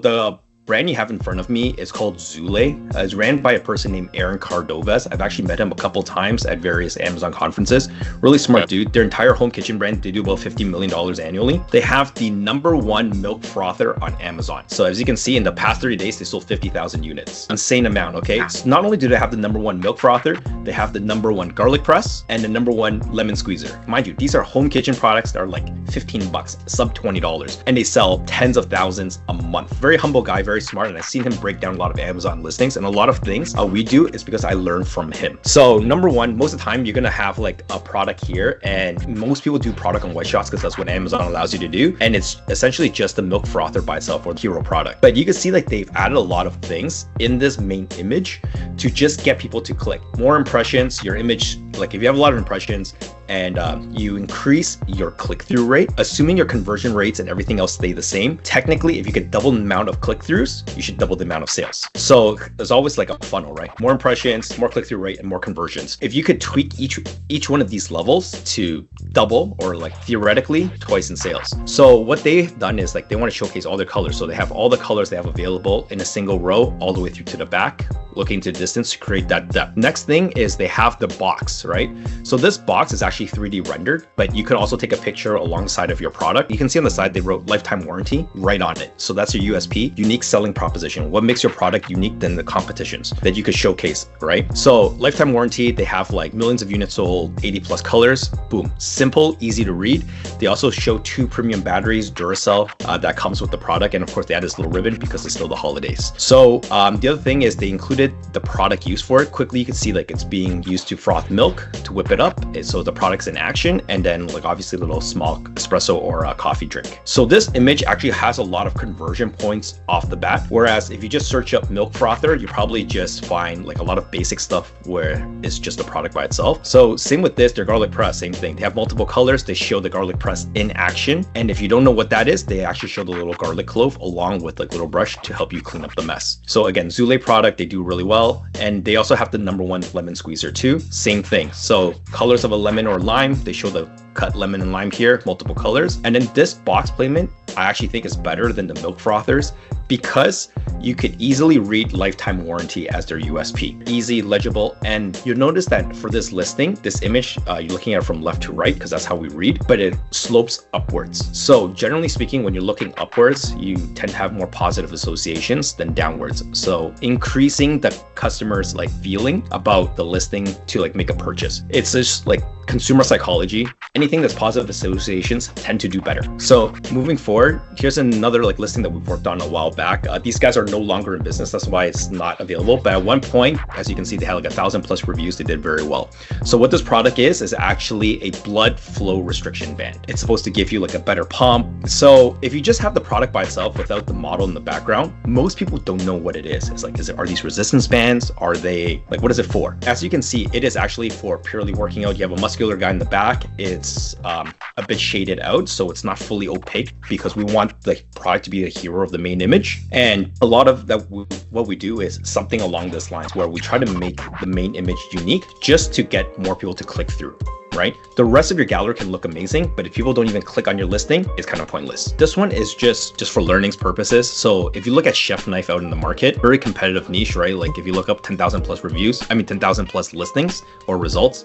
The brand you have in front of me is called Zule. It's ran by a person named Aaron Cardovez. I've actually met him a couple times at various Amazon conferences. Really smart dude. Their entire home kitchen brand, they do about $50 million annually. They have the #1 milk frother on Amazon. So as you can see, in the past 30 days, they sold 50,000 units. Insane amount, okay? So not only do they have the #1 milk frother, they have the #1 garlic press and the #1 lemon squeezer. Mind you, these are home kitchen products that are like 15 bucks, sub $20, and they sell tens of thousands a month. Very humble guy, very smart, and I've seen him break down a lot of Amazon listings, and a lot of things we do is because I learned from him. So #1, most of the time you're gonna have like a product here, and most people do product on white shots because that's what Amazon allows you to do, and it's essentially just the milk frother by itself, or the hero product. But you can see like they've added a lot of things in this main image to just get people to click. More impressions, your image, like if you have a lot of impressions and you increase your click-through rate, assuming your conversion rates and everything else stay the same, technically if you could double the amount of click-throughs, you should double the amount of sales. So there's always like a funnel, right? More impressions, more click-through rate, and more conversions. If you could tweak each one of these levels to double, or like theoretically twice in sales. So what they've done is like they want to showcase all their colors. So they have all the colors they have available in a single row all the way through to the back, looking to the distance to create that depth. Next thing is they have the box, right? So this box is actually 3D rendered, but you could also take a picture alongside of your product. You can see on the side they wrote lifetime warranty right on it. So that's your USP, unique selling proposition. What makes your product unique than the competitions that you could showcase, right? So lifetime warranty, they have like millions of units sold, 80 plus colors, boom. Simple, easy to read. They also show 2 premium batteries, Duracell, that comes with the product. And of course they add this little ribbon because it's still the holidays. So the other thing is they included the product used for it. Quickly, you can see like it's being used to froth milk, to whip it up. So the product's in action, and then like obviously a little small espresso or a coffee drink. So this image actually has a lot of conversion points off the bat. Whereas if you just search up milk frother, you probably just find like a lot of basic stuff where it's just a product by itself. So same with this, their garlic press, same thing. They have multiple colors. They show the garlic press in action. And if you don't know what that is, they actually show the little garlic clove along with like little brush to help you clean up the mess. So again, Zule product, they do really well. And they also have the #1 lemon squeezer too. Same thing. So colors of a lemon or lime, they show the cut lemon and lime here, multiple colors. And then this box placement, I actually think is better than the milk frothers because you could easily read lifetime warranty as their USP. Easy, legible, and you'll notice that for this listing, this image, you're looking at it from left to right because that's how we read, but it slopes upwards. So generally speaking, when you're looking upwards, you tend to have more positive associations than downwards. So increasing the customer's like feeling about the listing to like make a purchase. It's just like consumer psychology. Anything that's positive associations tend to do better. So moving forward, here's another like listing that we've worked on a while back. These guys are no longer in business. That's why it's not available. But at one point, as you can see, they had like 1,000+ reviews. They did very well. So what this product is actually a blood flow restriction band. It's supposed to give you like a better pump. So if you just have the product by itself without the model in the background, most people don't know what it is. It's like, are these resistance bands? Are they like, what is it for? As you can see, it is actually for purely working out. You have a muscular guy in the back. It's a bit shaded out, so it's not fully opaque because we want the product to be the hero of the main image. And a lot of that, what we do is something along these lines where we try to make the main image unique just to get more people to click through. Right? The rest of your gallery can look amazing, but if people don't even click on your listing, it's kind of pointless. This one is just for learnings purposes. So if you look at chef knife out in the market, very competitive niche, right? Like if you look up 10,000+ reviews, 10,000+ listings or results,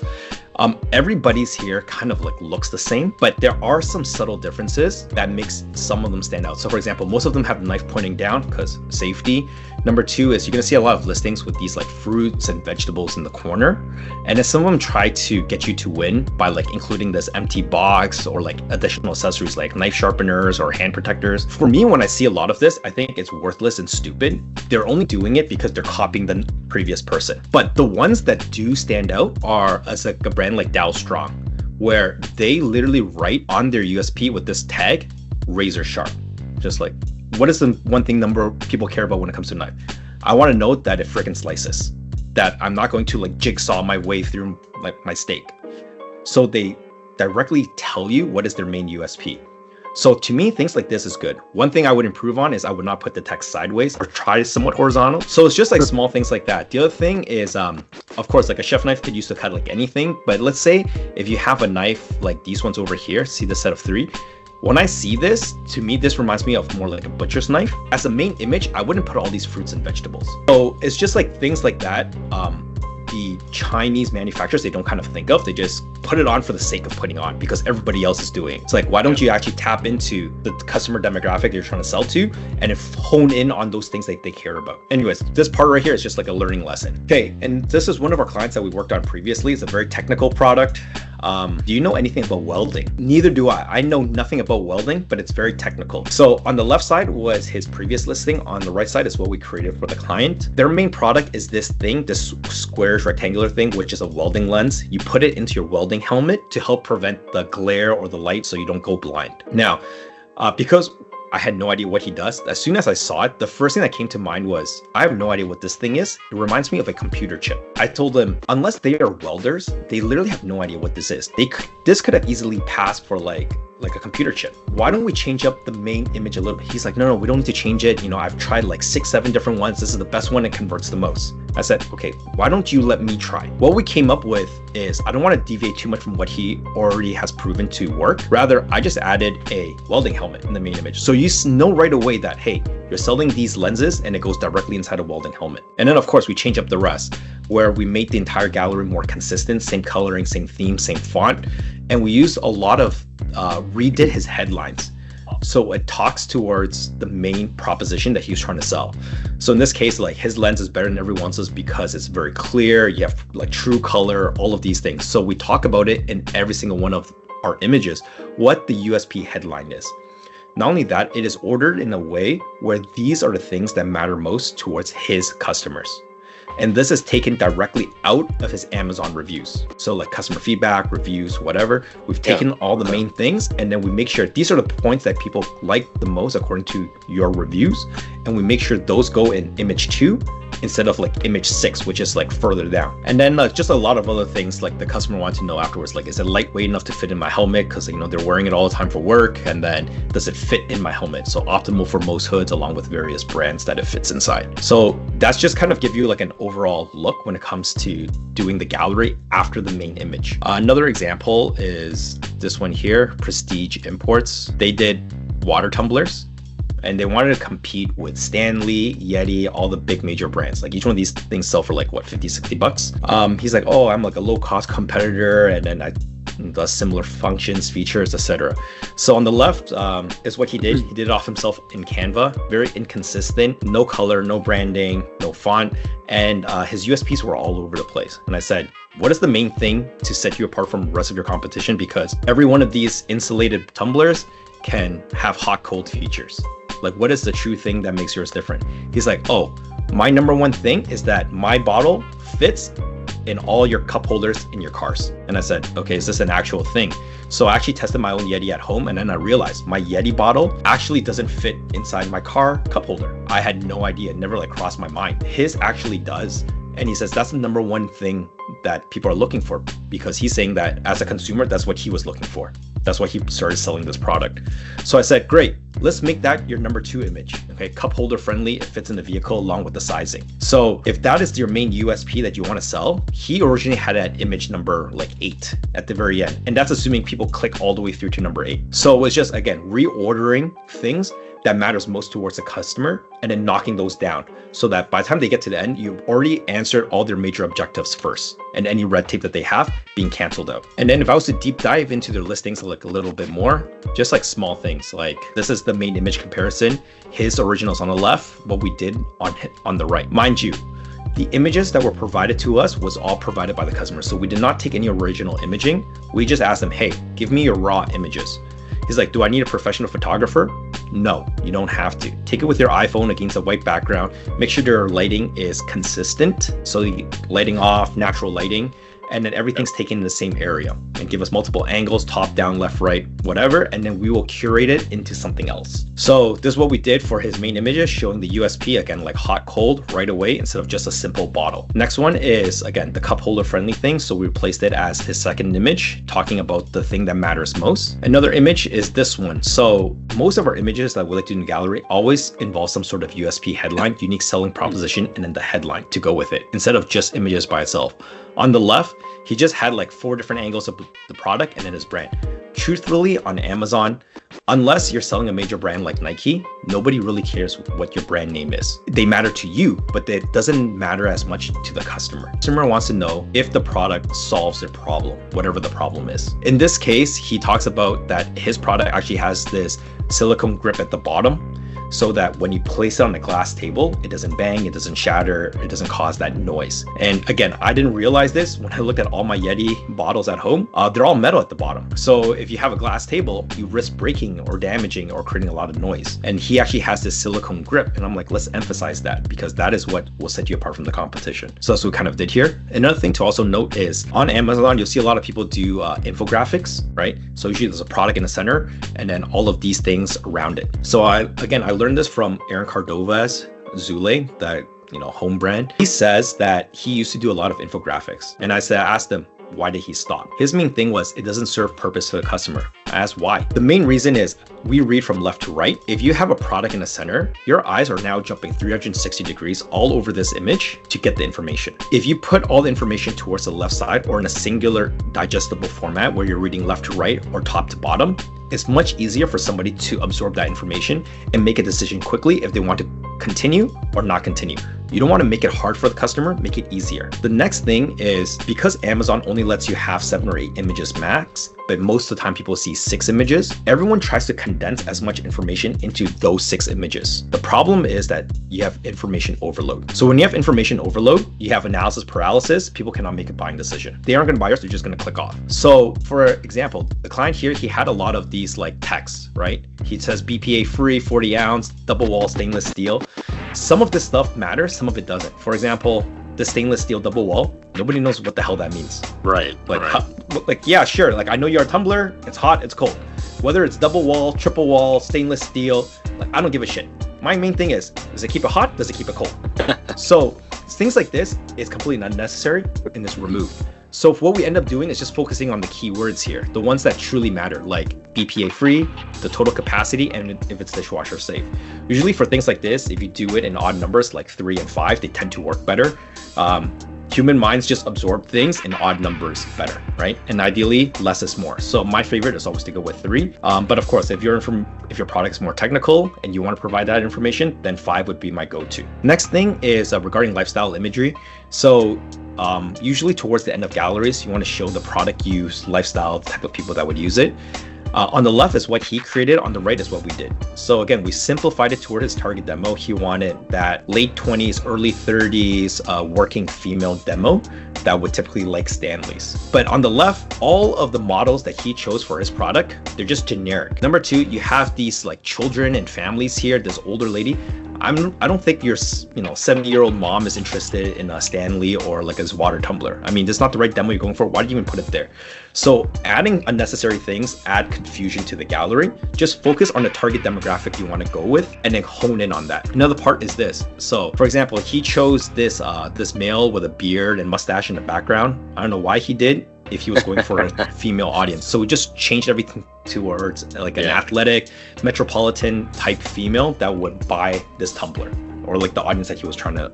everybody's here kind of like looks the same, but there are some subtle differences that makes some of them stand out. So for example, most of them have the knife pointing down because safety. Number 2 is you're gonna see a lot of listings with these like fruits and vegetables in the corner. And then some of them try to get you to win by like including this empty box or like additional accessories like knife sharpeners or hand protectors. For me, when I see a lot of this, I think it's worthless and stupid. They're only doing it because they're copying the previous person. But the ones that do stand out are as like a brand like Dow Strong, where they literally write on their USP with this tag, razor sharp. Just like, what is the one thing number of people care about when it comes to knife? I want to know that it freaking slices, that I'm not going to like jigsaw my way through like my steak. So they directly tell you what is their main USP. So to me, things like this is good. One thing I would improve on is I would not put the text sideways or try somewhat horizontal. So it's just like small things like that. The other thing is, of course, like a chef knife could use to cut like anything. But let's say if you have a knife like these ones over here, see the set of 3, When I see this, to me, this reminds me of more like a butcher's knife. As a main image, I wouldn't put all these fruits and vegetables. So it's just like things like that. The Chinese manufacturers, they don't kind of think of, they just put it on for the sake of putting on because everybody else is doing it. It's like, why don't you actually tap into the customer demographic you're trying to sell to and hone in on those things that they care about. Anyways, this part right here is just like a learning lesson. Okay, and this is one of our clients that we worked on previously. It's a very technical product. Do you know anything about welding? Neither do I. I know nothing about welding, but it's very technical. So on the left side was his previous listing. On the right side is what we created for the client. Their main product is this thing, this squarish rectangular thing, which is a welding lens. You put it into your welding helmet to help prevent the glare or the light so you don't go blind. Now, because I had no idea what he does, as soon as I saw it, the first thing that came to mind was, I have no idea what this thing is. It reminds me of a computer chip. I told them, unless they are welders, they literally have no idea what this is. This could have easily passed for like a computer chip. Why don't we change up the main image a little bit? He's like, no, we don't need to change it. I've tried like 6-7 different ones. This is the best one. It converts the most. I said, okay, why don't you let me try? What we came up with is, I don't want to deviate too much from what he already has proven to work. Rather, I just added a welding helmet in the main image. So you know right away that, hey, you're selling these lenses and it goes directly inside a welding helmet. And then of course we change up the rest, where we made the entire gallery more consistent, same coloring, same theme, same font. And we used a lot of, redid his headlines. So it talks towards the main proposition that he was trying to sell. So in this case, like his lens is better than everyone's because it's very clear. You have like true color, all of these things. So we talk about it in every single one of our images, what the USP headline is. Not only that, it is ordered in a way where these are the things that matter most towards his customers. And this is taken directly out of his Amazon reviews. So like customer feedback, reviews, whatever, we've taken all the main things, and then we make sure these are the points that people like the most according to your reviews. And we make sure those go in image 2 instead of like image 6, which is like further down. And then just a lot of other things like the customer wants to know afterwards, like, is it lightweight enough to fit in my helmet? Because they're wearing it all the time for work. And then does it fit in my helmet? So optimal for most hoods, along with various brands that it fits inside. So that's just kind of give you like an overall look when it comes to doing the gallery after the main image. Another example is this one here, Prestige Imports. They did water tumblers, and they wanted to compete with Stanley, Yeti, all the big major brands. Like each one of these things sell for like what, 50, 60 bucks. He's like, oh, I'm like a low cost competitor, and then I does similar functions, features, etc. So on the left is what he did. He did it off himself in Canva, very inconsistent, no color, no branding, no font, and his USPs were all over the place. And I said, what is the main thing to set you apart from the rest of your competition? Because every one of these insulated tumblers can have hot cold features. Like, what is the true thing that makes yours different? He's like, oh, my number one thing is that my bottle fits in all your cup holders in your cars. And I said, okay, is this an actual thing? So I actually tested my own Yeti at home, and then I realized my Yeti bottle actually doesn't fit inside my car cup holder. I had no idea, it never like crossed my mind. His actually does. And he says that's the number one thing that people are looking for, because he's saying that as a consumer, that's what he was looking for. That's why he started selling this product. So I said, great, let's make that your number 2 image. Okay, cup holder friendly, it fits in the vehicle along with the sizing. So if that is your main USP that you want to sell, he originally had at image number like 8 at the very end. And that's assuming people click all the way through to number 8. So it was just, again, reordering things that matters most towards the customer and then knocking those down so that by the time they get to the end, you've already answered all their major objectives first, and any red tape that they have being canceled out. And then if I was to deep dive into their listings like a little bit more, just like small things, like this is the main image comparison, his originals on the left, what we did on the right. Mind you, the images that were provided to us was all provided by the customer. So we did not take any original imaging. We just asked them, hey, give me your raw images. He's like, do I need a professional photographer? No, you don't have to. Take it with your iPhone against a white background. Make sure your lighting is consistent. So the lighting off, natural lighting, and then everything's taken in the same area, and give us multiple angles, top, down, left, right, whatever, and then we will curate it into something else. So this is what we did for his main images, showing the USP, again, like hot, cold right away instead of just a simple bottle. Next one is, again, the cup holder friendly thing. So we replaced it as his second image, talking about the thing that matters most. Another image is this one. So most of our images that we like to do in the gallery always involve some sort of USP headline, unique selling proposition, and then the headline to go with it, instead of just images by itself. On the left, he just had like 4 different angles of the product and then his brand. truthfully, on Amazon, unless you're selling a major brand like Nike, nobody really cares what your brand name is. They matter to you, but it doesn't matter as much to the customer. The customer wants to know if the product solves their problem, whatever the problem is. In this case, he talks about that his product actually has this silicone grip at the bottom, so that when you place it on a glass table, it doesn't bang, it doesn't shatter, it doesn't cause that noise. And again, I didn't realize this when I looked at all my Yeti bottles at home. They're all metal at the bottom. So if you have a glass table, you risk breaking or damaging or creating a lot of noise. And he actually has this silicone grip. And I'm like, let's emphasize that, because that is what will set you apart from the competition. So that's what we kind of did here. Another thing to also note is on Amazon, you'll see a lot of people do infographics, right? So usually there's a product in the center and then all of these things around it. So I learned this from Aaron Cardova's Zule, that home brand. He says that he used to do a lot of infographics, and I asked him, why did he stop? His main thing was it doesn't serve purpose to the customer. I asked why. The main reason is we read from left to right. If you have a product in the center, your eyes are now jumping 360 degrees all over this image to get the information. If you put all the information towards the left side or in a singular digestible format where you're reading left to right or top to bottom, it's much easier for somebody to absorb that information and make a decision quickly if they want to continue or not continue. You don't want to make it hard for the customer, make it easier. The next thing is, because Amazon only lets you have 7 or 8 images max, but most of the time people see 6 images, everyone tries to condense as much information into those 6 images. The problem is that you have information overload. So when you have information overload, you have analysis paralysis, people cannot make a buying decision. They aren't going to buy yours, they're just going to click off. So for example, the client here, he had a lot of these like texts, right? He says BPA free, 40 ounce, double wall stainless steel. Some of this stuff matters, some of it doesn't. For example, the stainless steel double wall, nobody knows what the hell that means. Right. Yeah, sure. Like, I know you're a tumbler, it's hot, it's cold. Whether it's double wall, triple wall, stainless steel, like, I don't give a shit. My main thing is, does it keep it hot? Does it keep it cold? So things like this is completely unnecessary and is removed. So what we end up doing is just focusing on the keywords here, the ones that truly matter, like BPA free, the total capacity, and if it's dishwasher safe. Usually for things like this, if you do it in odd numbers like 3 and 5, they tend to work better. Human minds just absorb things in odd numbers better, right? And ideally, less is more. So my favorite is always to go with 3. But of course, if your product is more technical and you want to provide that information, then 5 would be my go-to. Next thing is regarding lifestyle imagery. So usually towards the end of galleries, you want to show the product use, lifestyle, the type of people that would use it. On the left is what he created, on the right is what we did. So again, we simplified it toward his target demo. He wanted that late 20s, early 30s working female demo that would typically like Stanley's. But on the left, all of the models that he chose for his product, they're just generic. Number 2, you have these like children and families here, this older lady. I don't think your 70-year-old mom is interested in a Stanley or like his water tumbler. I mean, that's not the right demo you're going for. Why did you even put it there? So adding unnecessary things add confusion to the gallery. Just focus on the target demographic you want to go with and then hone in on that. Another part is this. So for example, he chose this male with a beard and mustache in the background. I don't know why he did, if he was going for a female audience. So we just changed everything towards like an athletic, metropolitan type female that would buy this tumbler, or like the audience that he was trying to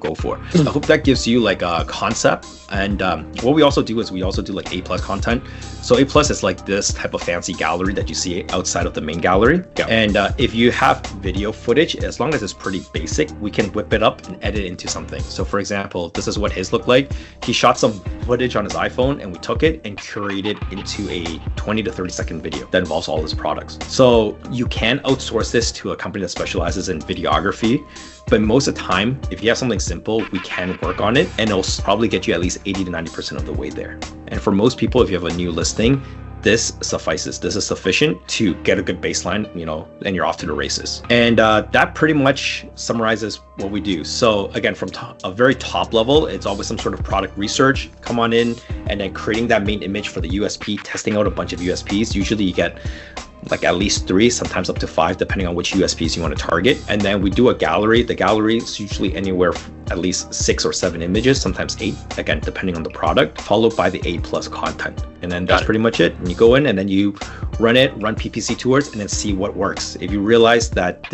go for. I hope that gives you like a concept. And what we also do is we also do like A+ content. So A+ is like this type of fancy gallery that you see outside of the main gallery. Yeah. And if you have video footage, as long as it's pretty basic, we can whip it up and edit into something. So for example, this is what his looked like. He shot some footage on his iPhone and we took it and curated into a 20 to 30 second video that involves all his products. So you can outsource this to a company that specializes in videography. But most of the time, if you have something simple, we can work on it and it'll probably get you at least 80 to 90% of the way there. And for most people, if you have a new listing, this suffices. This is sufficient to get a good baseline, and you're off to the races. And that pretty much summarizes what we do. So again, from a very top level, it's always some sort of product research, come on in, and then creating that main image for the USP, testing out a bunch of USPs. Usually you get like at least 3, sometimes up to 5, depending on which USPs you want to target. And then we do a gallery. The gallery is usually anywhere at least 6 or 7 images, sometimes 8, again, depending on the product, followed by the A+ content. And then that's pretty much it. And you go in and then you run PPC tours and then see what works. If you realize that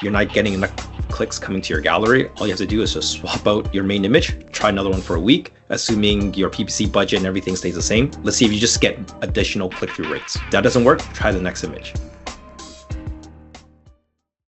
you're not getting enough clicks coming to your gallery, all you have to do is just swap out your main image, try another one for a week, assuming your PPC budget and everything stays the same. Let's see if you just get additional click-through rates. If that doesn't work, try the next image.